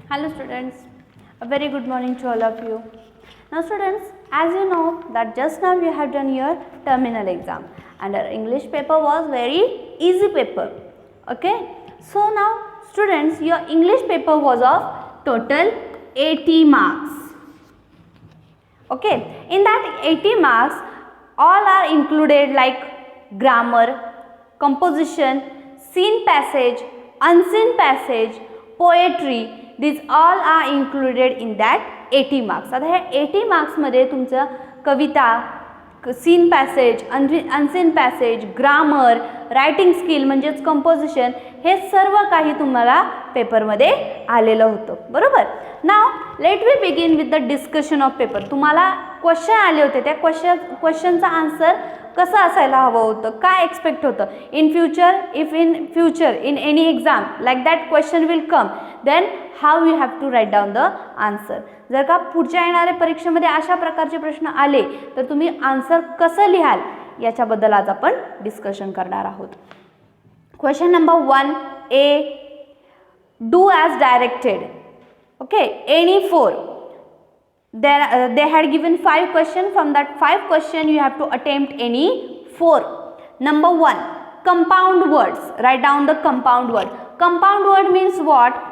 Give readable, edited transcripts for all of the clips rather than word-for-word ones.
Hello students, a very good morning to all of you. Now students, as you know that just now you have done your terminal exam and our English paper was very easy paper. Okay, so now students, your English paper was of total 80 marks. Okay, in that 80 marks all are included like grammar, composition, seen passage, unseen passage, poetry. These all are included in that 80 marks. आता हे 80 marks मध्ये तुमचं कविता, seen passage, unseen passage, grammar, writing skill म्हणजेच composition हे सर्व काही तुम्हाला पेपरमध्ये आलेलं होतं, बरोबर. Now let we begin with the discussion of paper. तुम्हाला क्वेश्चन आले होते, त्या क्वेश्चनचा आन्सर कसं असायला हवं होतं, काय एक्सपेक्ट होतं in future. If in future in any exam like that question will come, then how you have to write down the answer. जर का पुढच्या येणाऱ्या परीक्षेमध्ये अशा प्रकारचे प्रश्न आले तर तुम्ही आन्सर कसं लिहाल याच्याबद्दल आज आपण डिस्कशन करणार आहोत. Question number 1 A, do as directed. Okay, any 4. They had given 5 questions. From that 5 questions you have to attempt any 4. Number 1, compound words. Write down the compound word. Compound word means what?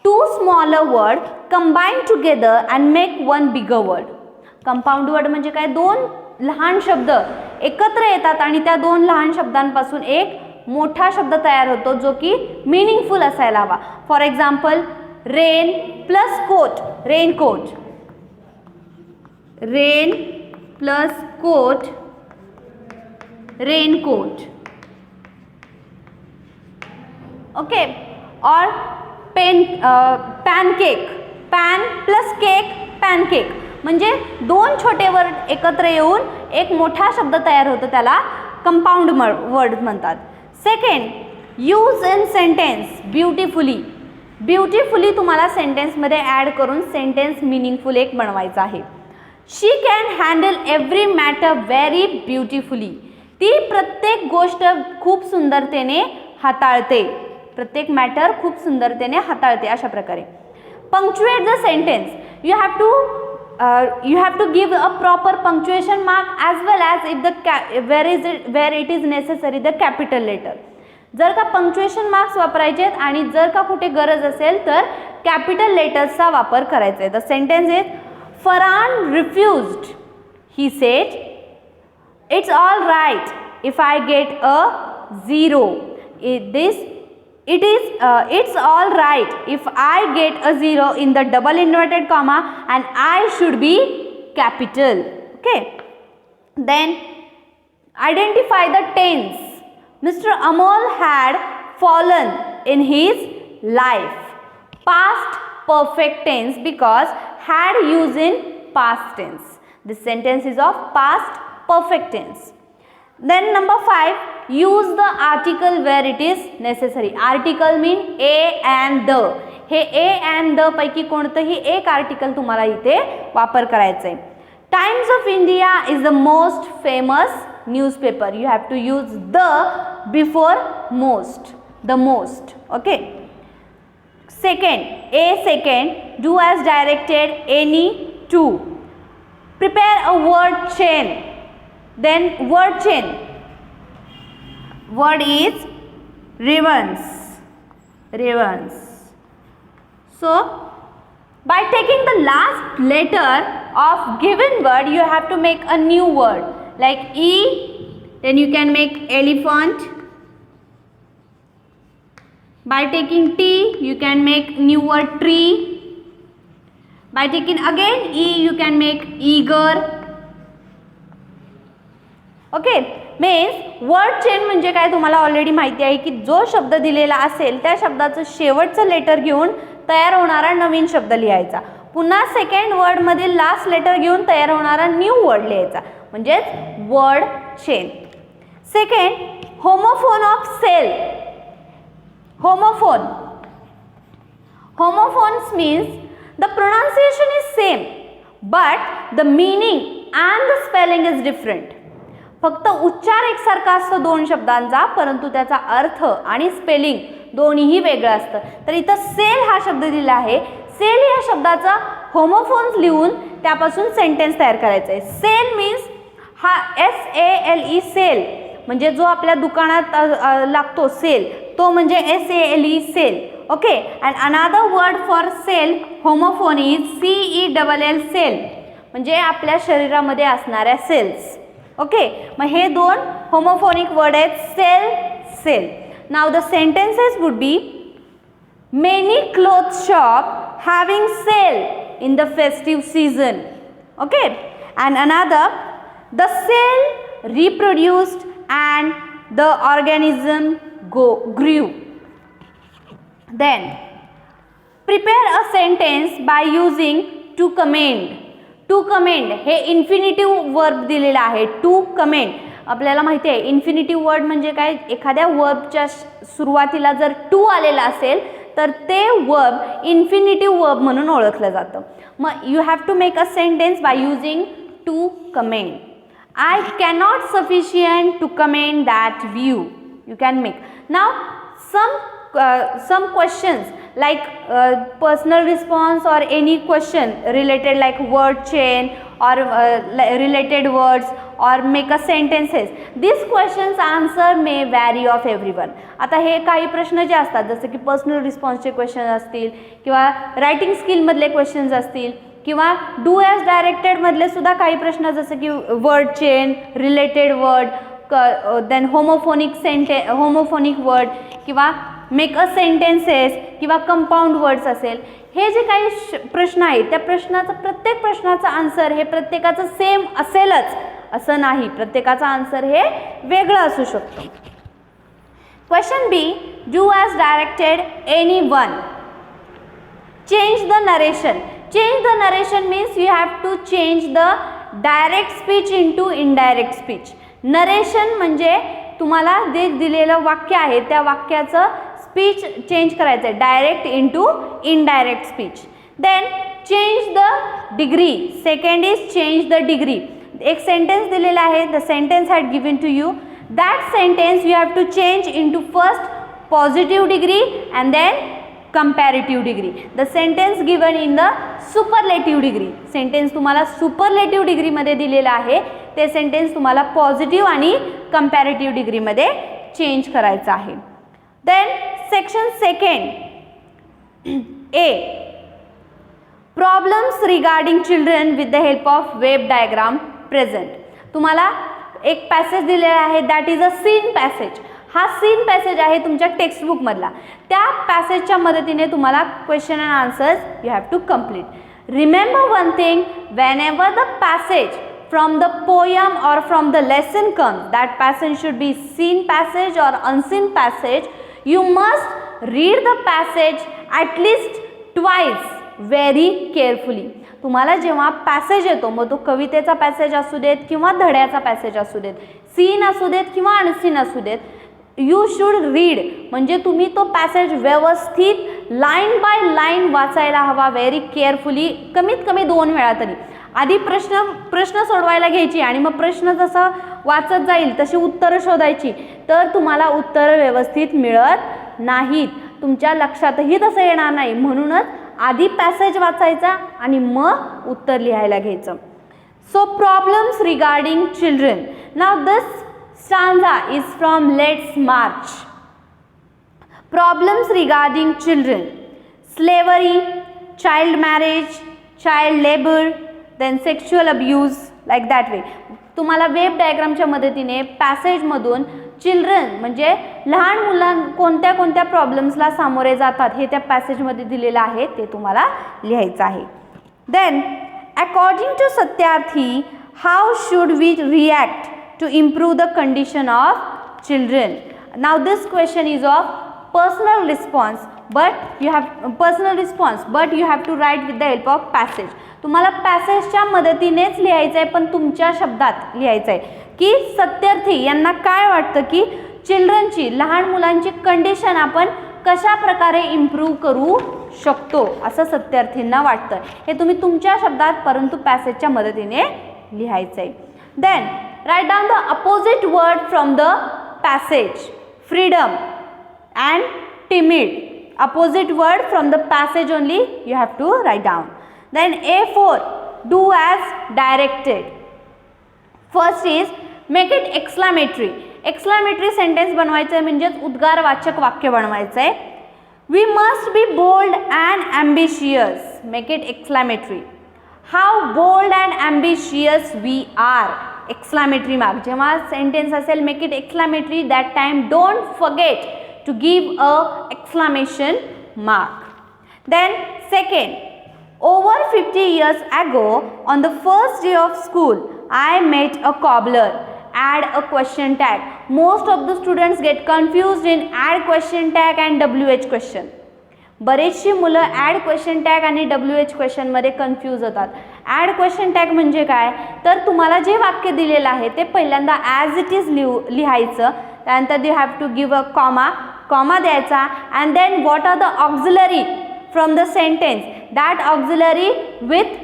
Two smaller words combine together and make one bigger word. Compound word म्हणजे काय? दोन लहान शब्द एकत्र येतात आणि त्या दोन लहान शब्दांपासून एक मोठा शब्द तयार होतो जो की मीनिंगफुल असायला हवा. For example rain plus coat, raincoat. Rain plus coat, raincoat. Okay. और pancake, pan plus cake, pancake. म्हणजे दोन छोटे वर्ड एकत्र येऊन एक मोठा शब्द तयार होतो, त्याला कंपाऊंड वर्ड म्हणतात. Second, use in sentence beautifully. Beautifully तुम्हाला सेंटेन्समध्ये ॲड करून सेंटेन्स मिनिंगफुल एक बनवायचा आहे. She can handle every matter very beautifully. ती प्रत्येक गोष्ट खूप सुंदरतेने हाताळते, प्रत्येक मॅटर खूप सुंदरतेने हाताळते अशा प्रकारे. Punctuate the sentence. you have to give a proper punctuation mark as well as if the where it is necessary the capital letter. जर का पंक्च्युएशन मार्क्स वापरायचे आहेत आणि जर का कुठे गरज असेल तर कॅपिटल लेटर्सचा वापर करायचा आहे. The sentence is Farhan refused. He said it's all right if I get a 0. It's all right if I get a 0 in the double inverted comma and I should be capital. Okay. Then identify the tense. Mr. Amol had fallen in his life. Past perfect tense because had used in past tense. This sentence is of past perfect tense. Then number 5, use the article where it is necessary. Article mean a and the. हे a and the पैकी कोणतंही एक article तुम्हाला इथे वापर करायचं आहे. Times of India is the most famous newspaper. You have to use the before most, the most. Okay. Second, do as directed any 2. Prepare a word chain. Then word chain. Word is ribbons. Ribbons. So by taking the last letter of given word you have to make a new word like E. Then you can make elephant. By taking T you can make new word tree. By taking again E you can make eager. Okay. Means word chain म्हणजे काय तुम्हाला already माहिती आहे की जो शब्द दिलेला असेल त्या शब्दाचं शेवटचं लेटर घेऊन तयार होणारा नवीन शब्द लिहायचा. पुन्हा सेकंड वर्डमधील लास्ट लेटर घेऊन तयार होणारा न्यू वर्ड लिहायचा, म्हणजेच word chain. Second, homophone of sale. Homophone. Homophones means the pronunciation is same but the meaning and the spelling is different. फक्त उच्चार एकसारखा असतो दोन शब्दांचा, परंतु त्याचा अर्थ आणि स्पेलिंग दोन्हीही वेगळं असतं. तर इथं सेल हा शब्द दिला आहे. सेल या शब्दाचा होमोफोन्स लिहून त्यापासून सेंटेन्स तयार करायचं आहे. सेल मीन्स हा SALE सेल म्हणजे जो आपल्या दुकानात लागतो सेल, तो म्हणजे SALE sale. Okay. And another word for sale homophone is CELL cell म्हणजे आपल्या शरीरामध्ये असणाऱ्या सेल्स. ओके. मग हे दोन होमोफोनिक वर्ड आहेत, sale, cell. Now the sentences would be many cloth shop having sale in the festive season. Okay. And another, the cell reproduced and the organism grew. Then prepare a sentence by using to commend. To commend हे infinitive verb दिलेला आहे. To commend आपल्याला माहिती आहे infinitive word म्हणजे काय, एखाद्या वर्बच्या सुरुवातीला जर टू आलेला असेल तर ते वर्ब इन्फिनिटिव्ह वर्ब म्हणून ओळखलं जातं. मग you have to make a sentence by using to commend. I cannot sufficient to commend that view. You can make. Now some questions like personal response or any question related like word chain or related words or make a sentences. These questions answer may vary of everyone. आता हे काही प्रश्न जे असतात जसं की personal रिस्पॉन्सचे question असतील किंवा रायटिंग स्किलमधले क्वेश्चन्स असतील किंवा डू ॲज डायरेक्टेडमधले सुद्धा काही प्रश्न जसं की word chain, related word, then homophonic word किंवा मेक अ सेंटेन्सेस किंवा कंपाऊंड वर्ड्स असेल. हे जे काही प्रश्न आहेत त्या प्रत्येक प्रश्नाचा आन्सर हे प्रत्येकाचं सेम असेलच असं नाही, प्रत्येकाचा आन्सर हे वेगळं असू शकतं. Question B, do as directed any one. Change the narration. Change the narration means you have to change the direct speech into indirect speech. Narration म्हणजे तुम्हाला जे दिलेलं वाक्य आहे त्या वाक्याचं स्पीच चेंज करायचं आहे, direct into indirect speech. Then change the degree. Second is change the degree. एक सेंटेन्स दिलेला आहे, the sentence had given to you. That sentence you have to change into first positive degree and then comparative degree. The sentence given in the superlative degree. Sentence तुम्हाला superlative डिग्रीमध्ये दिलेलं आहे, ते sentence तुम्हाला positive आणि comparative डिग्रीमध्ये change करायचं आहे. Then section second A, problems regarding children with the help of web diagram present. तुम्हाला एक पॅसेज दिलेला आहे, that is a seen passage. हा सीन पॅसेज आहे तुमच्या टेक्स्टबुकमधला. त्या पॅसेजच्या मदतीने तुम्हाला question and answers you have to complete. Remember one thing, whenever the passage from the poem or from the lesson comes, that passage should be seen passage or unseen passage. You must read the passage at least twice very carefully. तुम्हाला जेव्हा passage येतो, मग तो कवितेचा passage असू देत किंवा धड्याचा passage असू देत, सीन असू देत किंवा अनसीन असू देत, यू शुड रीड. म्हणजे तुम्ही तो पॅसेज व्यवस्थित लाईन बाय लाईन वाचायला हवा, व्हेरी केअरफुली, कमीत कमी 2 वेळा तरी. आधी प्रश्न सोडवायला घ्यायची आणि मग प्रश्न जसा वाचत जाईल तशी उत्तरं शोधायची, तर तुम्हाला उत्तरं व्यवस्थित मिळत नाहीत, तुमच्या लक्षातही तसं येणार नाही. म्हणूनच आधी पॅसेज वाचायचा आणि मग उत्तर लिहायला घ्यायचं. So problems regarding children. Now this stanza is from let's march. Problems regarding children, slavery, child marriage, child labour, then sexual abuse, like that way. तुम्हाला वेब डायग्रामच्या मदतीने पॅसेजमधून चिल्ड्रन म्हणजे लहान मुलां कोणत्या कोणत्या प्रॉब्लेम्सला सामोरे जातात हे त्या पॅसेजमध्ये दिलेलं आहे, ते तुम्हाला लिहायचं आहे. Then according to Satyarthi, how should we react to improve the condition of children. Now this question is of personal response, but you have to write with the help of passage. तुम्हाला पॅसेजच्या मदतीनेच लिहायचं आहे, पण तुमच्या शब्दात लिहायचं आहे की सत्यार्थी यांना काय वाटतं की चिल्ड्रनची, लहान मुलांची कंडिशन आपण कशा प्रकारे इम्प्रूव्ह करू शकतो असं सत्यार्थींना वाटतं. हे तुम्ही तुमच्या शब्दात परंतु पॅसेजच्या मदतीने लिहायचं आहे. Then write down the opposite word from the passage. Freedom and timid. opposite word from the passage only you have to write down. Then A4, do as directed. First is make it exclamatory. Exclamatory sentence बनवायचं आहे म्हणजेच उद्गारवाचक वाक्य बनवायचं आहे. We must be bold and ambitious. Make it exclamatory. How bold and ambitious we are. Exclamatory mark. जेव्हा sentence असेल make it exclamatory, that time don't forget to give a exclamation mark. Then second, over 50 years ago on the first day of school I met a cobbler. Add a question tag. Most of the students get confused in add question tag and WH question. बरेचशी मुलं add question tag आणि WH क्वेश्चनमध्ये confuse होतात. Add question tag म्हणजे काय, तर तुम्हाला जे वाक्य दिलेलं आहे ते पहिल्यांदा ॲज इट इज लिहायचं. त्यानंतर you have to give a comma द्यायचा and then what are the auxiliary from the sentence, that auxiliary with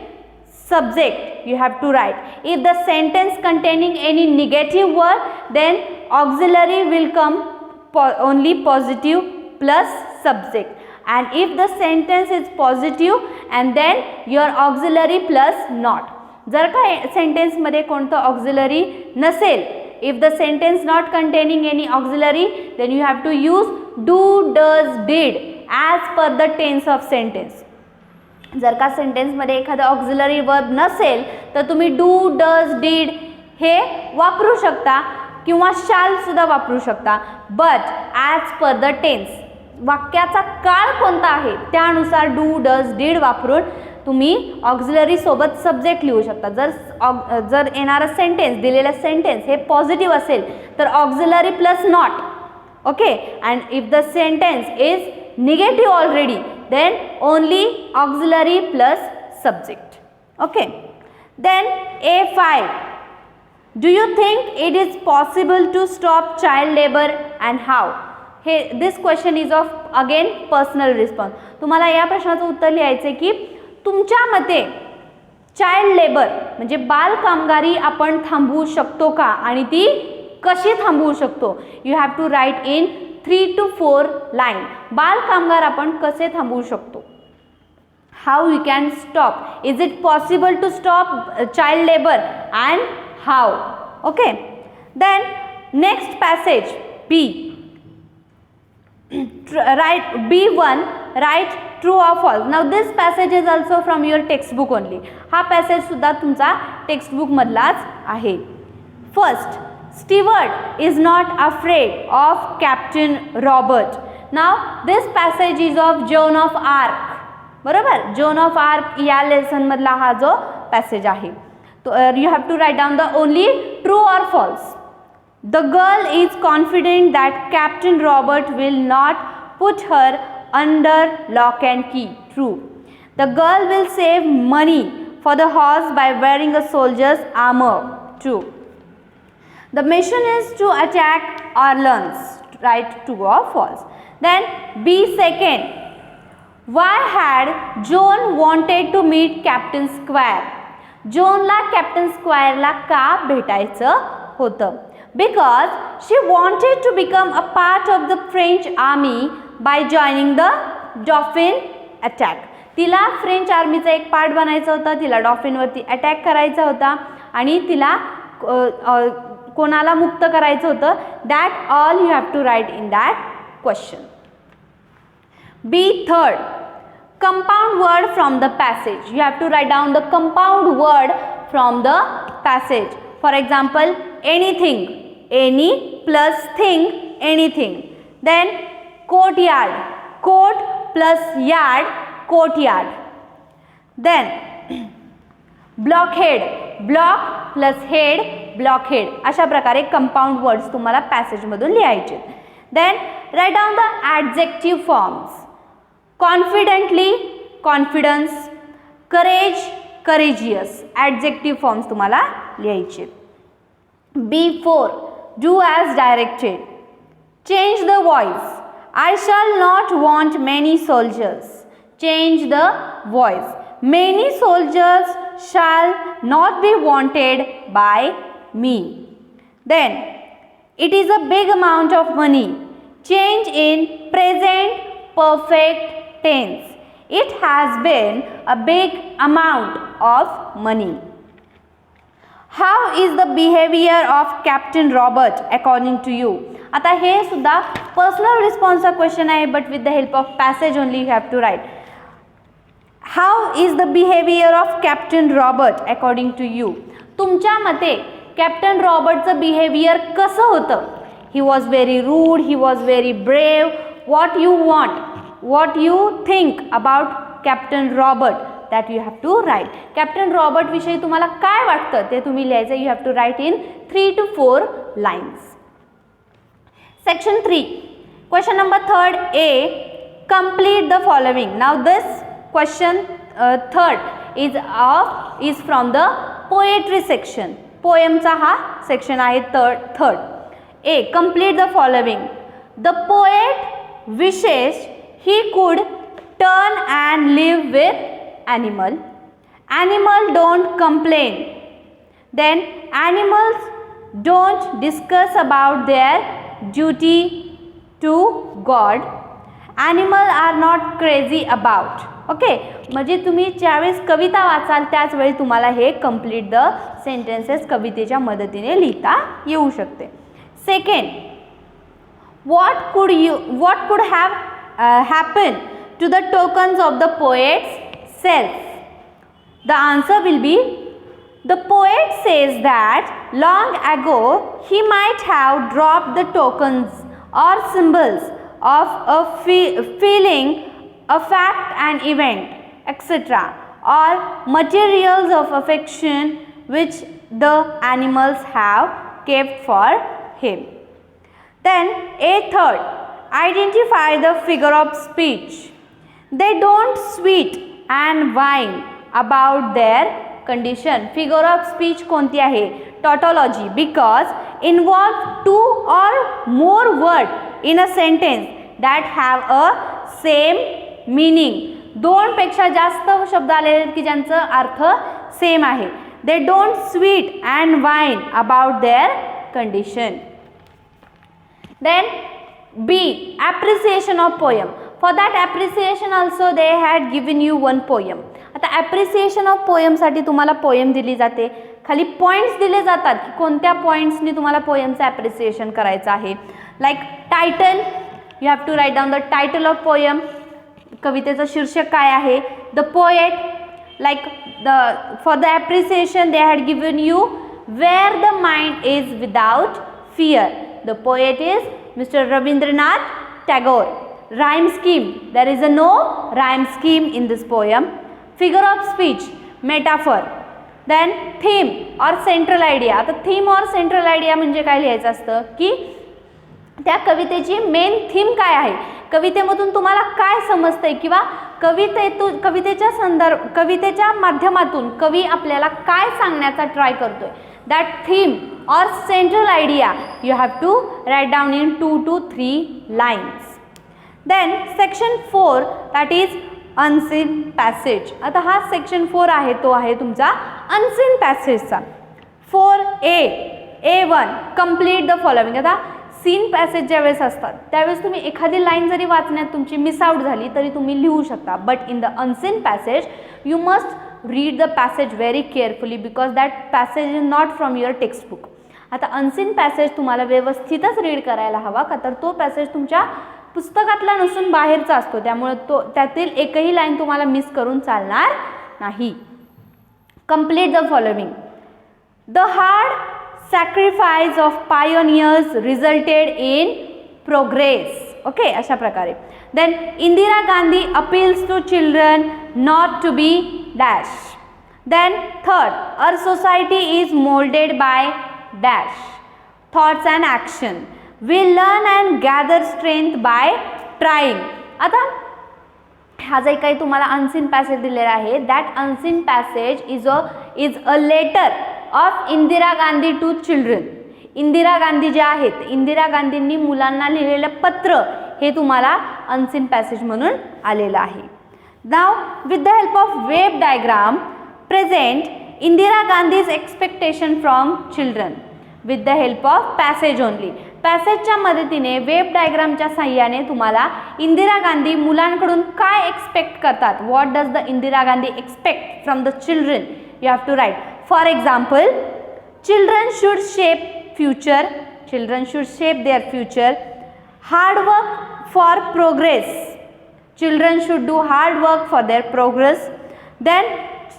subject you have to write. If the sentence containing any negative word, then auxiliary will come only positive plus subject. And if the sentence is positive, and then your auxiliary plus not. जर का sentence मध्ये कोणतं auxiliary नसेल, if the sentence not containing any auxiliary, then you have to use do, does, did as per the tense of sentence. जर का सेंटेन्समध्ये एखादा auxiliary verb नसेल तर तुम्ही डू, डज, डीड हे वापरू शकता किंवा शाल सुद्धा वापरू शकता. But as per the tense, वाक्याचा काळ कोणता आहे त्यानुसार डू, डज, डीड वापरून तुम्ही ऑक्झिलरी सोबत सब्जेक्ट लिहू शकता. जर येणारा सेंटेन्स, दिलेला सेंटेन्स हे पॉझिटिव्ह असेल तर auxiliary plus not. Okay, and if the sentence is negative already, then only auxiliary plus subject. Okay, then A5, do you think it is possible to stop child labor and how? Hey, this question is of again personal response. तुम्हाला या प्रश्नाचं उत्तर लिहायचे की तुमच्या मते child labour म्हणजे बाल कामगारी आपण थांबवू शकतो का आणि ती कशी थांबवू शकतो. You have to write in 3 to 4 line. बाल कामगार आपण कसे थांबवू शकतो. How you can stop, is it possible to stop child labour and how. Okay, then next passage B. Write B1, write true or false. Now this passage is also from your textbook only. हा passage सुद्धा तुमचा textbook मधलाच आहे. First, Stewart is not afraid of Captain Robert. Now this passage is of Joan of Arc. बरोबर, Joan of Arc या lesson मधला हा जो passage आहे. तो you have to write down the only true or false. The girl is confident that Captain Robert will not put her under lock and key. True. The girl will save money for the horse by wearing a soldier's armor. True. The mission is to attack Orleans. Right, true or false. Then B second. Why had Joan wanted to meet Captain Square? Joanला Captain Squareला का भेटायचं होतं? Because she wanted to become a part of the French army by joining the Dauphin attack. तिला French आर्मीचा एक part बनायचा होता, तिला डॉफिनवरती attack करायचा होता आणि तिला कोणाला मुक्त करायचं होतं. That all you have to write in that question. B third, compound word from the passage. You have to write down the compound word from the passage. For example, anything, any plus thing, anything. Then courtyard, court plus yard, courtyard. Then blockhead, block plus head, blockhead. अशा प्रकारे compound words तुम्हाला पॅसेजमधून लिहायचे. Then write down the adjective forms. Confidently, confidence, courage, courageous. Adjective forms तुम्हाला लिहायचे. B4, do as directed. Change the voice. I shall not want many soldiers. Change the voice. Many soldiers shall not be wanted by me. Then it is a big amount of money. Change in present perfect tense. It has been a big amount of money. How is the behavior of Captain Robert according to you? आता हे सुद्धा personal रिस्पॉन्सचा question आहे, but with the help of passage only you have to write. How is the behaviour of captain Robert according to you? तुमच्या मते captain रॉबर्टचं behaviour कसं होतं? He was very rude, he was very brave. What you want, what you think about captain Robert, that you have to write. Captain Robert विषयी तुम्हाला काय वाटतं ते तुम्ही लिहायचं. You have to write in 3 to 4 lines. Section 3, question number 3 A, complete the following. Now this question third is from the poetry section. Poem चा हा section आहे third. A, complete the following. The poet wishes he could turn and live with animal. Animal don't complain. Then animals don't discuss about their duty to God. Animal are not crazy about. Okay, म्हणजे तुम्ही ज्यावेळेस कविता वाचाल त्याच वेळी तुम्हाला हे complete the sentences कवितेच्या मदतीने लिहिता येऊ शकते. Second, what could have happened to the tokens of the poet's self? The answer will be, the poet says that long ago he might have dropped the tokens or symbols of a feeling, a fact, an event, etc., or materials of affection which the animals have kept for him. Then a third, identify the figure of speech. They don't sweet and whine about their condition. Figure of speech कोणती आहे? Tautology, because involve 2 or more words in a sentence that have a same meaning. 2 पेक्षा जास्त शब्द आलेले आहेत की ज्यांचा अर्थ सेम आहे. They don't sweet and whine about their condition. Then B, appreciation of poem. For that appreciation also they had given you one poem. आता ॲप्रिसिएशन ऑफ पोएमसाठी तुम्हाला पोएम दिली जाते, खाली पॉईंट्स दिले जातात की कोणत्या पॉईंट्सनी तुम्हाला पोएमचं ॲप्रिसिएशन करायचं आहे. Like title, you have to write down the title of poem. कवितेचं शीर्षक काय आहे? The poet. Like for the appreciation they had given you where the mind is without fear. The poet is mister Rabindranath Tagore. Rhyme scheme, there is a no rhyme scheme in this poem. Figure of speech, metaphor. Then theme और central idea. आता theme और central idea म्हणजे काय लिहायचं असतं की त्या कवितेची मेन थीम काय आहे, कवितेमधून तुम्हाला काय समजतंय किंवा कवितेच्या माध्यमातून कवी आपल्याला काय सांगण्याचा ट्राय करतोय. दॅट थीम और central idea you have to write down in 2 to 3 lines. Then section 4, that is unseen passage. आता हा सेक्शन 4 आहे, तो आहे तुमचा अनसीन पॅसेजचा. 4A1, complete the following. आता सीन पॅसेज ज्यावेळेस असतात त्यावेळेस तुम्ही एखादी लाईन जरी वाचण्यात तुमची मिस आउट झाली तरी तुम्ही लिहू शकता. But in the unseen passage you must read the passage very carefully because that passage is not from your textbook. आता अनसीन पॅसेज तुम्हाला व्यवस्थितच रीड करायला हवा, का तर तो पॅसेज तुमच्या पुस्तकातला नसून बाहेरचा असतो, त्यामुळे त्यातील एकही लाईन तुम्हाला मिस करून चालणार नाही. Complete the following. The hard sacrifice of pioneers resulted in progress. Okay, अशा प्रकारे. Then Indira Gandhi appeals to children not to be dash. Then third, our society is moulded by dash thoughts and action. We learn and gather strength by trying. आता हा जे काही तुम्हाला unseen passage दिलेला आहे, that unseen passage is a letter of Indira Gandhi to children. Indira Gandhi जे आहेत, इंदिरा गांधींनी मुलांना लिहिलेलं पत्र हे तुम्हाला अनसीन पॅसेज म्हणून आलेलं आहे. Now with the help of web diagram present Indira Gandhi's expectation from children with the help of passage only. पॅसेजच्या मदतीने वेब डायग्रामच्या साहाय्याने तुम्हाला इंदिरा गांधी मुलांकडून काय एक्सपेक्ट करतात, what does the Indira Gandhi expect from the children, you have to write. For example, children should shape future, children should shape their future. Hard work for progress, children should do hard work for their progress. Then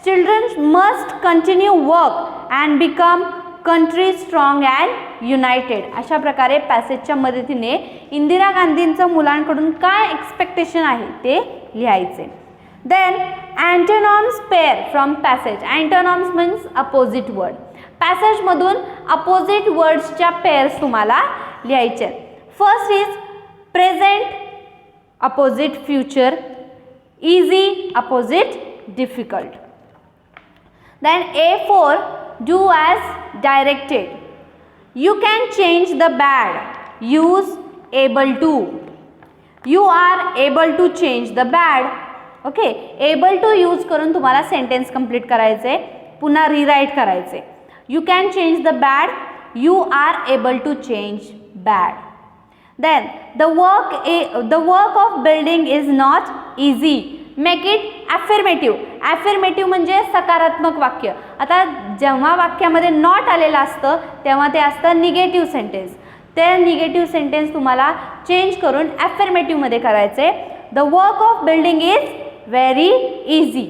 children must continue work and become country strong and united. अशा प्रकारे पॅसेजच्या मदतीने इंदिरा गांधींचं मुलांकडून काय expectation आहे ते लिहायचे. Then antonyms pair from passage. Antonyms means opposite word. Passage मधून अपोजिट वर्ड्सच्या पेअर्स तुम्हाला लिहायचे. First is present opposite future, easy opposite difficult. Then A4 do as directed. You can change the bad, use able to. You are able to change the bad. Okay, able to use करून तुम्हाला sentence complete करायचे, पुन्हा rewrite करायचे. You can change the bad, you are able to change bad. Then the work of building is not easy. Make it affirmative. Affirmative म्हणजे सकारात्मक वाक्य. आता जेव्हा वाक्यामध्ये नॉट आलेलं असतं तेव्हा ते असतं निगेटिव्ह सेंटेन्स. ते निगेटिव्ह सेंटेन्स तुम्हाला चेंज करून affirmative मध्ये करायचे. The work of building is very easy.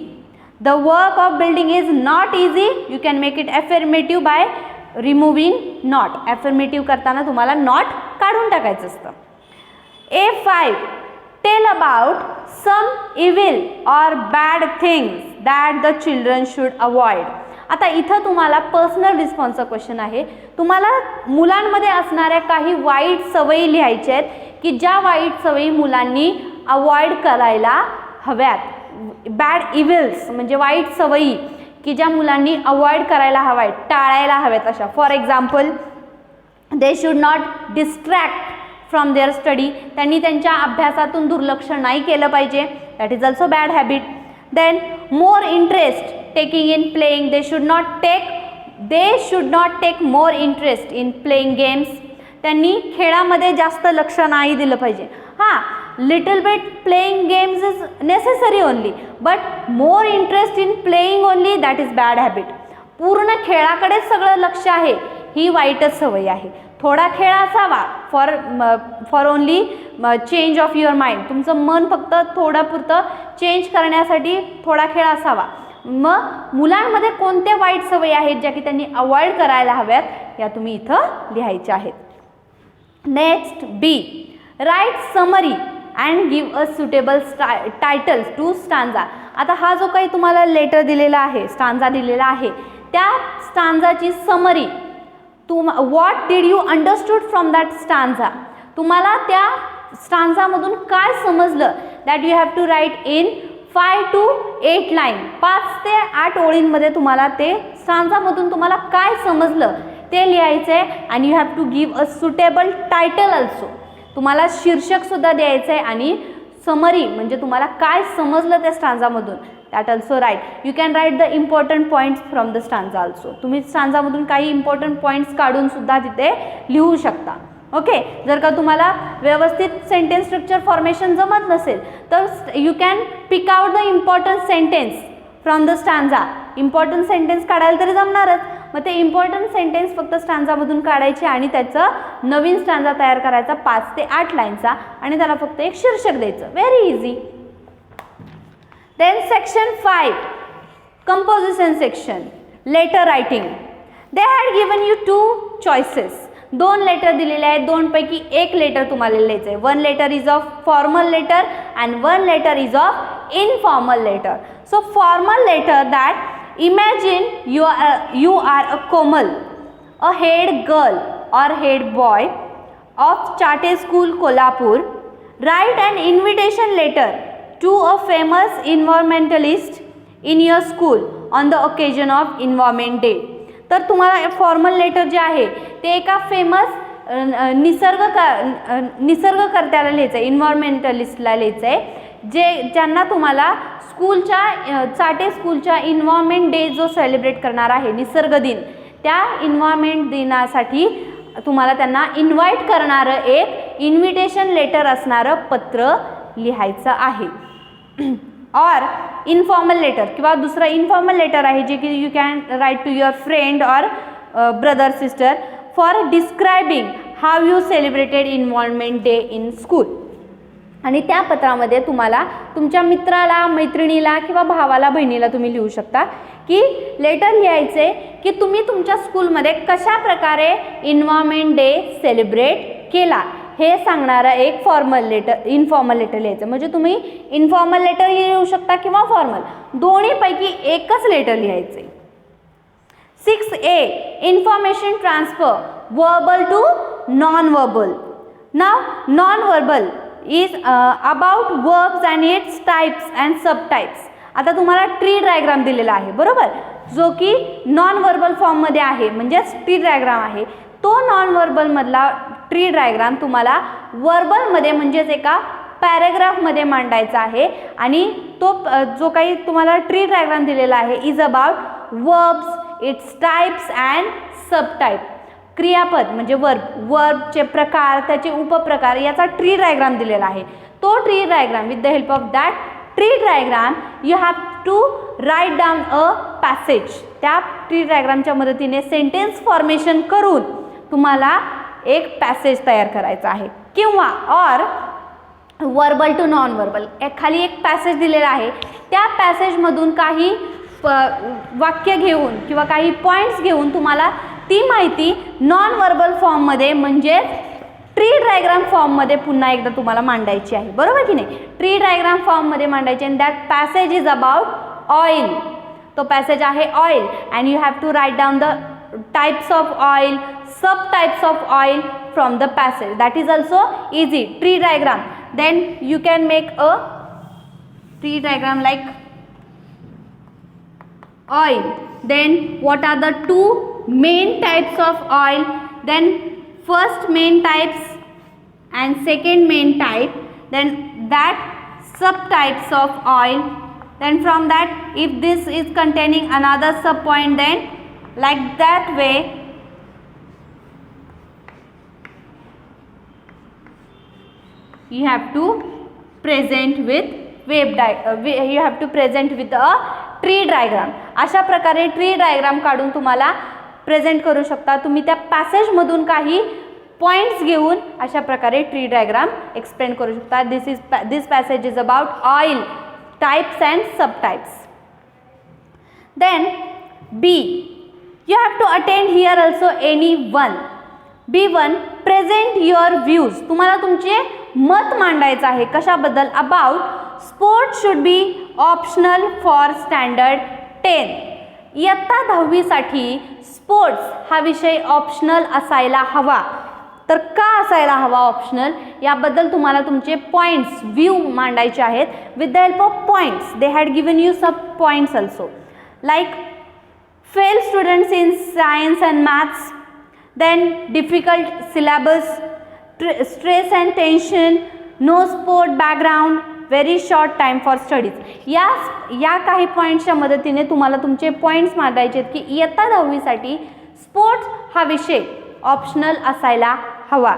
The work of building is not easy. You can make it affirmative by removing not. Affirmative करताना तुम्हाला not काढून टाकायचं असतं. A5 tell about some evil or bad things that the children should avoid. आता इथं तुम्हाला personal रिस्पॉन्सचा question आहे. तुम्हाला मुलांमध्ये असणाऱ्या काही वाईट सवयी लिहायच्या आहेत की ज्या वाईट सवयी मुलांनी अवॉइड करायला हव्यात. बॅड इव्हिल्स म्हणजे वाईट सवयी की ज्या मुलांनी अवॉइड करायला हव्यात, टाळायला हव्यात अशा. For example, they should not distract from their study. त्यांनी त्यांच्या अभ्यासातून दुर्लक्ष नाही केलं पाहिजे. That is also bad habit. Then more interest taking in playing. They should not take more interest in playing games. त्यांनी खेळामध्ये जास्त लक्ष नाही दिलं पाहिजे. हां, little bit playing games is necessary only, but more interest in playing only, that is bad habit. पूर्ण खेळाकडे सगळं लक्ष आहे ही वाईटच सवय आहे. थोडा खेळ असावा for only change of your mind. तुमचं मन फक्त थोडापुरतं चेंज करण्यासाठी थोडा खेळ असावा. मग मुलांमध्ये कोणत्या वाईट सवयी आहेत ज्या की त्यांनी अवॉइड करायला हव्यात या तुम्ही इथं लिहायच्या आहेत. Next B, write summary and give a suitable title to stanza. आता हा जो काही तुम्हाला लेटर दिलेला आहे, स्टांजा दिलेला आहे, त्या स्टांजाची summary, what did you understood from that stanza. तुम्हाला त्या स्टांजामधून काय समजलं, that you have to write in 5 to 8 line. 5 ते 8 ओळींमध्ये तुम्हाला ते स्टांजामधून तुम्हाला काय समजलं ते लिहायचं आहे. आणि you have to give a suitable title also. तुम्हाला शीर्षक सुद्धा द्यायचं आहे आणि समरी म्हणजे तुम्हाला काय समजलं त्या स्टांजामधून, that also write. You can write the important points from the stanza also. तुम्ही स्टांजामधून काही इम्पॉर्टंट पॉईंट्स काढून सुद्धा तिथे लिहू शकता. ओके, जर का तुम्हाला व्यवस्थित सेंटेन्स स्ट्रक्चर फॉर्मेशन जमत नसेल तर you can pick out the important sentence from the stanza. Important sentence काढायला तरी जमणारच. मग ते इम्पॉर्टंट सेंटेन्स फक्त स्टांजामधून काढायचे आणि त्याचं नवीन स्टांजा तयार करायचा 5 ते 8 लाईनचा आणि त्याला फक्त एक शीर्षक द्यायचं. Very easy. Then section 5, composition section, letter writing. They had given you 2 choices. 2 letter दिलेले आहेत. 2 पैकी एक लेटर तुम्हाला लिहायचं आहे. 1 letter is of formal letter and 1 letter is of informal letter. So formal letter, that imagine you are a Komal, a head girl or head boy of Chate School, Kolhapur. Write an invitation letter to a famous environmentalist in your school on the occasion of Environment Day. तर तुम्हाला formal letter जे आहे ते एका famous निसर्गकर्त्याला लिहायचं आहे, इन्व्हायरमेंटलिस्टला लिहायचं आहे, ज्यांना तुम्हाला स्कूलच्या चाटे स्कूलच्या इन्व्हायरमेंट डे जो सेलिब्रेट करणार आहे, निसर्ग दिन, त्या इन्व्हायरमेंट दिनासाठी तुम्हाला त्यांना इन्व्हाइट करणारं एक इन्व्हिटेशन लेटर असणारं पत्र लिहायचं आहे. और इन्फॉर्मल लेटर किंवा दुसरं इन्फॉर्मल लेटर आहे जे की you can write to your friend और brother sister for describing how you celebrated involvement day in school. आणि त्या पत्रामध्ये तुम्हाला तुमच्या मित्राला, मैत्रिणीला किंवा भावाला, बहिणीला तुम्ही लिहू शकता की लेटर लिहायचे की तुम्ही तुमच्या स्कूलमध्ये कशा प्रकारे इन्व्हॉल्वमेंट डे सेलिब्रेट केला हे सांगणारा एक फॉर्मल लेटर, इन्फॉर्मल लेटर लिहायचं. म्हणजे तुम्ही इन्फॉर्मल लेटर लिहू शकता किंवा फॉर्मल, दोन्हीपैकी एकच लेटर लिहायचे. 6A information transfer verbal to non verbal. Now non verbal is about verbs and its types and sub types. आता तुम्हाला ट्री डायग्राम दिलेला आहे बरोबर, जो की नॉन वर्बल फॉर्ममध्ये आहे, म्हणजेच ट्री डायग्राम आहे. तो नॉन वर्बलमधला ट्री डायग्राम तुम्हाला वर्बलमध्ये म्हणजेच एका पॅरेग्राफमध्ये मांडायचा आहे. आणि तो जो काही तुम्हाला ट्री डायग्राम दिलेला आहे is about verbs, it's types and sub type. क्रियापद म्हणजे वर्बचे प्रकार, त्याचे उपप्रकार याचा ट्री डायग्राम दिलेला आहे. तो tree diagram with the help of that tree diagram you have to write down a passage. त्या ट्री डायग्रामच्या मदतीने सेंटेन्स फॉर्मेशन करून तुम्हाला एक पॅसेज तयार करायचा आहे. किंवा और वर्बल टू नॉन वर्बल, खाली एक पॅसेज दिलेला आहे, त्या पॅसेजमधून काही वाक्य घेऊन किंवा काही पॉईंट्स घेऊन तुम्हाला ती माहिती नॉन वर्बल फॉर्ममध्ये म्हणजे ट्री डायग्राम फॉर्ममध्ये पुन्हा एकदा तुम्हाला मांडायची आहे. बरोबर की नाही? ट्री डायग्राम फॉर्ममध्ये मांडायची. And that passage is about oil. तो पॅसेज आहे oil and you have to write down the types of oil, sub types of oil from the passage. That is also easy. Tree diagram. Then you can make a tree diagram like oil. Then what are the two main types of oil? Then first main types and second main type. Then that subtypes of oil. Then from that, if this is containing another sub point, then like that way you have to present with you have to present with a tree diagram. अशा प्रकारे tree diagram काढून तुम्हाला present करू शकता. तुम्ही त्या पॅसेजमधून काही points घेऊन अशा प्रकारे ट्री डायग्राम एक्सप्लेन करू शकता. This passage is about oil, types and sub types. Then B, you have to attend here also any one. B1 present your views. तुम्हाला तुमचे मत मांडायचं आहे कशाबद्दल? About sports should be optional for standard 10. इयत्ता 10वीसाठी sports हा विषय optional असायला हवा. तर का असायला हवा ऑप्शनल याबद्दल तुम्हाला तुमचे पॉईंट्स, व्ह्यू मांडायचे आहेत. With the help of points they had given you sub points also like fail students in science and maths, then difficult syllabus, stress and tension, no sport background, very short time for studies. या काही पॉईंट्सच्या मदतीने तुम्हाला तुमचे points मांडायचे आहेत की इयत्ता 10वीसाठी स्पोर्ट्स हा विषय ऑप्शनल असायला हवा.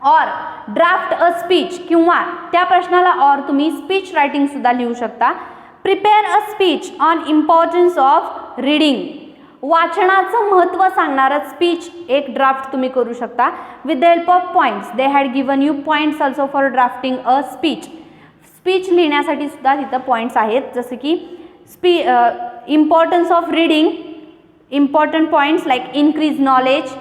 और ड्राफ्ट अ स्पीच किंवा त्या प्रश्नाला और तुम्ही स्पीच रायटिंग सुद्धा लिहू शकता. Prepare a speech on importance of reading. वाचनाचं महत्त्व सांगणारं स्पीच एक ड्राफ्ट तुम्ही करू शकता. With the help of points they had given you points also for drafting a speech. Speech लिहिण्यासाठी सुद्धा तिथं पॉईंट्स आहेत, जसं की importance of reading, important points like increase knowledge.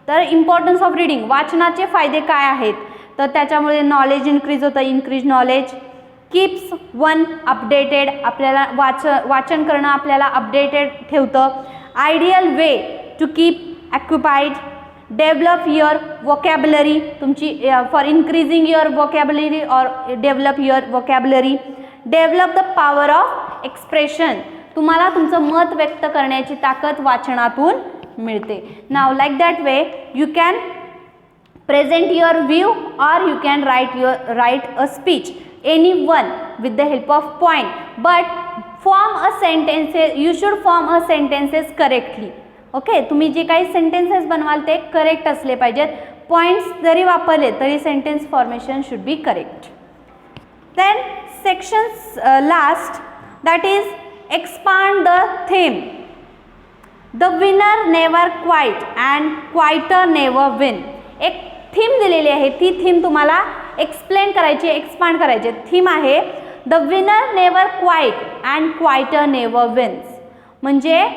तर इम्पॉर्टन्स ऑफ रीडिंग, वाचनाचे फायदे काय आहेत? तर त्याच्यामुळे नॉलेज इन्क्रीज होतं, increase knowledge. Keeps one updated, आपल्याला वाचन करणं आपल्याला अपडेटेड ठेवतं. Ideal way to keep occupied. Develop your vocabulary, तुमची फॉर इन्क्रीजिंग युअर वोकॅब्युलरी और develop your vocabulary. Develop the power of expression, तुम्हाला तुमचं मत व्यक्त करण्याची ताकद वाचनातून मिळते. Now like that way you can present your view और you can write a speech any one with the help of point, but form a sentences, you should form a sentences correctly. Okay, तुम्ही जे काही sentences बनवाल ते correct असले पाहिजेत. Points जरी वापरले तरी sentence formation should be correct. Then sections last, that is expand the theme. The winner never quit and quitter never win. एक थीम दिलेली आहे, ती थीम तुम्हाला एक्सप्लेन करायची, एक्सपांड करायची. थीम आहे the winner never quit and quitter never wins. म्हणजे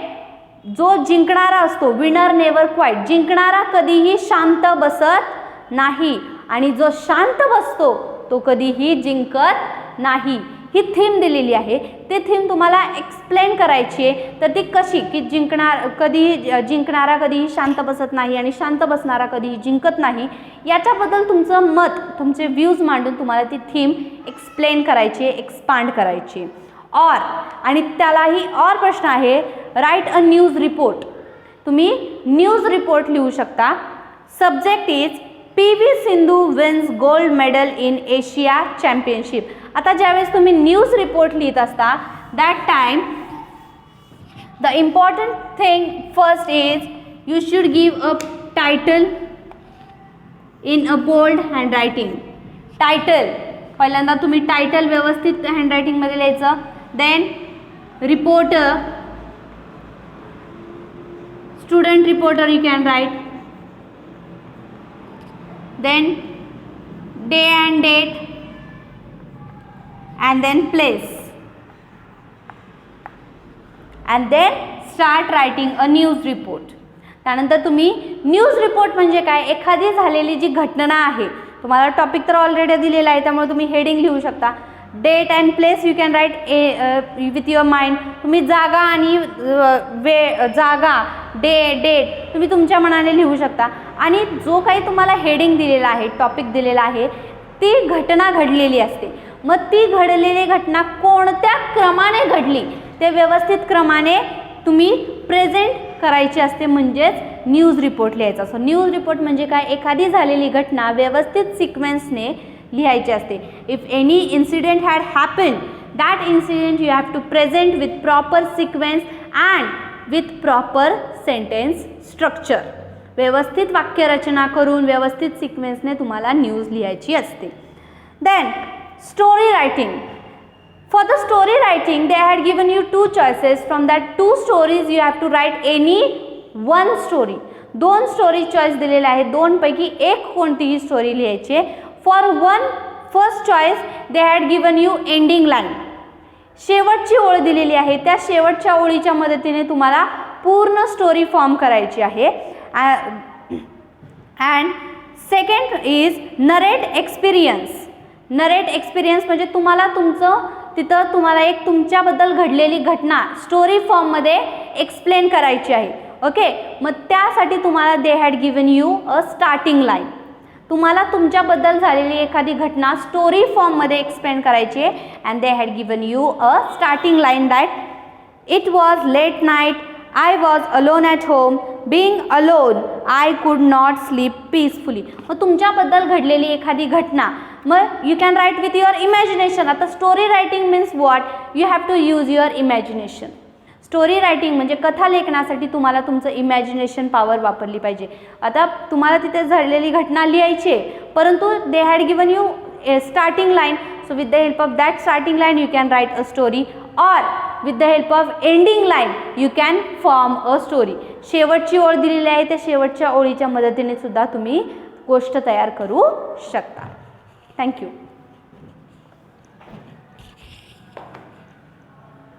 जो जिंकणारा असतो, विनर नेवर क्वाइट, जिंकणारा कधीही शांत बसत नाही आणि जो शांत बसतो तो कधीही जिंकत नाही. ही थीम दिलेली आहे, ती थीम तुम्हाला एक्सप्लेन करायची आहे. तर ती कशी की जिंकणारा कधीही शांत बसत नाही आणि शांत बसणारा कधीही जिंकत नाही, याच्याबद्दल तुमचं मत, तुमचे व्ह्यूज मांडून तुम्हाला ती थीम एक्सप्लेन करायची आहे, एक्सपांड करायची. और आणि त्यालाही और प्रश्न आहे, राईट अ न्यूज रिपोर्ट. तुम्ही न्यूज रिपोर्ट लिहू शकता. Subject is PV Sindhu wins gold medal in Asia championship. आता ज्यावेळेस तुम्ही न्यूज रिपोर्ट लिहित असता, that time the important thing first is you should give a title in a bold handwriting. Title पहिल्यांदा तुम्ही टायटल व्यवस्थित हँडरायटिंगमध्ये लिहायचं. Then reporter, student reporter you can write. then day and date and then place and then start writing a news report. त्यानंतर तुम्ही news report म्हणजे काय, एखादी झालेली जी घटना आहे, तुम्हाला टॉपिक तर ऑलरेडी दिलेला आहे त्यामुळे तुम्ही हेडिंग लिहू शकता. Date and place you can write with your mind. तुम्ही जागा आणि जागा, डेट तुम्ही तुमच्या मनाने लिहू शकता. आणि जो काही तुम्हाला हेडिंग दिलेला आहे, टॉपिक दिलेला आहे, ती घटना घडलेली असते. मग ती घडलेली घटना कोणत्या क्रमाने घडली ते व्यवस्थित क्रमाने तुम्ही प्रेझेंट करायची असते, म्हणजेच न्यूज रिपोर्ट लिहायचा असतो. न्यूज रिपोर्ट म्हणजे काय, एखादी झालेली घटना व्यवस्थित सिक्वेन्सने लिहायची असते. If any incident had happen, that incident you have to present with proper sequence and with proper sentence structure. व्यवस्थित वाक्यरचना करून व्यवस्थित सिक्वेन्सने तुम्हाला न्यूज लिहायची असते. Then story writing. For the story writing, they had given you two choices. From that two stories, you have to write any one story. दोन story choice दिलेले आहे, दोन पैकी एक कोणतीही स्टोरी लिहायची आहे. For one first choice they had given you ending line. शेवटची ओळ दिलेली आहे, त्या शेवटच्या ओळीच्या मदतीने तुम्हाला पूर्ण स्टोरी फॉर्म करायची आहे. And second is narrate experience. Narrate experience म्हणजे तुम्हाला तिथं तुम्हाला एक तुमच्याबद्दल घडलेली घटना स्टोरी फॉर्ममध्ये एक्सप्लेन करायची आहे. ओके, मग त्यासाठी तुम्हाला दे had given you a starting line. तुम्हाला तुमच्याबद्दल झालेली एखादी घटना स्टोरी फॉर्ममध्ये एक्सप्लेन करायची आहे. And they had given you a starting line that it was late night, I was alone at home, being alone I could not sleep peacefully. मग तुमच्याबद्दल घडलेली एखादी घटना, मग you can write with your imagination. आता story writing means what, you have to use your imagination. Story writing म्हणजे कथा लेखनासाठी तुम्हाला तुमचं इमॅजिनेशन पॉवर वापरली पाहिजे. आता तुम्हाला तिथे झालेली घटना लिहायची आहे, परंतु they had given you a starting line. So with the help of that starting line you can write a story, और with the help of ending line you can form a story. शेवटची ओळ दिलेली आहे, त्या शेवटच्या ओळीच्या मदतीने सुद्धा तुम्ही गोष्ट तयार करू शकता. थँक्यू.